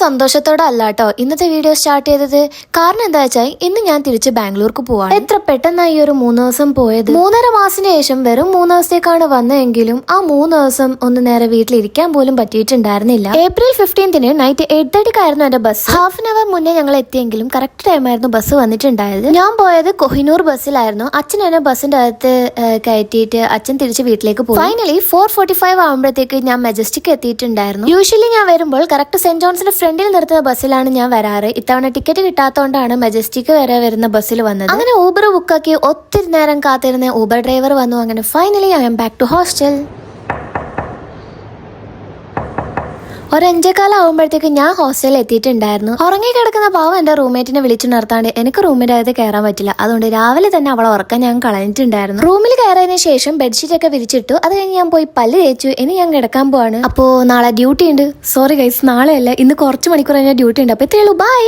സന്തോഷത്തോടെ അല്ലാട്ടോ ഇന്നത്തെ video start ചെയ്തത്. കാരണം എന്താ വെച്ചാൽ ഇന്ന് ഞാൻ തിരിച്ച് ബാംഗ്ലൂർക്ക് പോവാണ്. എത്ര പെട്ടെന്നായി ഒരു 3 ദിവസം പോയത്. 3.5 മാസത്തിന് ശേഷം വെറും 3 ദിവസത്തേക്കാണ് വന്നതെങ്കിലും ആ 3 ദിവസം ഒന്ന് നേരെ വീട്ടിലിരിക്കാൻ പോലും പറ്റിയിട്ടുണ്ടായിരുന്നില്ല. ഏപ്രിൽ 15 നൈറ്റ് 8:30 എന്റെ ബസ്. ഹാഫ് ആൻ അവർ മുന്നേ ഞങ്ങൾ എത്തിയെങ്കിലും കറക്റ്റ് ടൈമായിരുന്നു ബസ് വന്നിട്ടുണ്ടായത്. ഞാൻ പോയത് കൊഹിനൂർ ബസ്സിലായിരുന്നു. അച്ഛൻ എന്നെ ബസ്സിന്റെ അകത്ത് കയറ്റിയിട്ട് അച്ഛൻ തിരിച്ച് വീട്ടിലേക്ക് പോയി. ഫൈനലി 4:45 ആകുമ്പോഴത്തേക്ക് ഞാൻ മെജസ്റ്റിക് എത്തിയിട്ടുണ്ടായിരുന്നു. യൂഷ്വലി ഞാൻ വരുമ്പോൾ കറക്റ്റ് സെന്റ് ജോൺസിന്റെ ഫ്രണ്ടിൽ നിർത്തുന്ന ബസ്സിലാണ് ഞാൻ വരാറ്. ഇത്തവണ ടിക്കറ്റ് കിട്ടാത്തതുകൊണ്ടാണ് മെജസ്റ്റിക് വരെ വരുന്ന ബസ്സിൽ വന്നത്. അങ്ങനെ ഊബർ ബുക്കാക്കി ഒത്തിരി നേരം കാത്തിരുന്ന ഊബർ ഡ്രൈവർ വന്നു. അങ്ങനെ finally I am back to hostel. ഒരു 5:15 ആകുമ്പോഴത്തേക്ക് ഞാൻ ഹോസ്റ്റലിൽ എത്തിയിട്ടുണ്ടായിരുന്നു. ഉറങ്ങി കിടക്കുന്ന പാവം എന്റെ റൂംമേറ്റിനെ വിളിച്ചുണർത്താണ്ട് എനിക്ക് റൂമിന്റെ അകത്ത് കയറാൻ പറ്റില്ല. അതുകൊണ്ട് രാവിലെ തന്നെ അവളെ ഉറക്കാൻ ഞാൻ കളഞ്ഞിട്ടുണ്ടായിരുന്നു. റൂമിൽ കയറിയതിനു ശേഷം ബെഡ്ഷീറ്റ് ഒക്കെ വിരിച്ചിട്ടു. അത് കഴിഞ്ഞ് ഞാൻ പോയി പല്ല് തേച്ചു. ഇനി ഞാൻ കിടക്കാൻ പോവാണ്. അപ്പോ നാളെ ഡ്യൂട്ടി ഉണ്ട്. സോറി ഗൈസ്, നാളെയല്ല, ഇന്ന് കുറച്ച് മണിക്കൂർ കഴിഞ്ഞാൽ ഡ്യൂട്ടി ഉണ്ട്. അപ്പൊ ഇത്രയേ ഉള്ളൂ. ബൈ.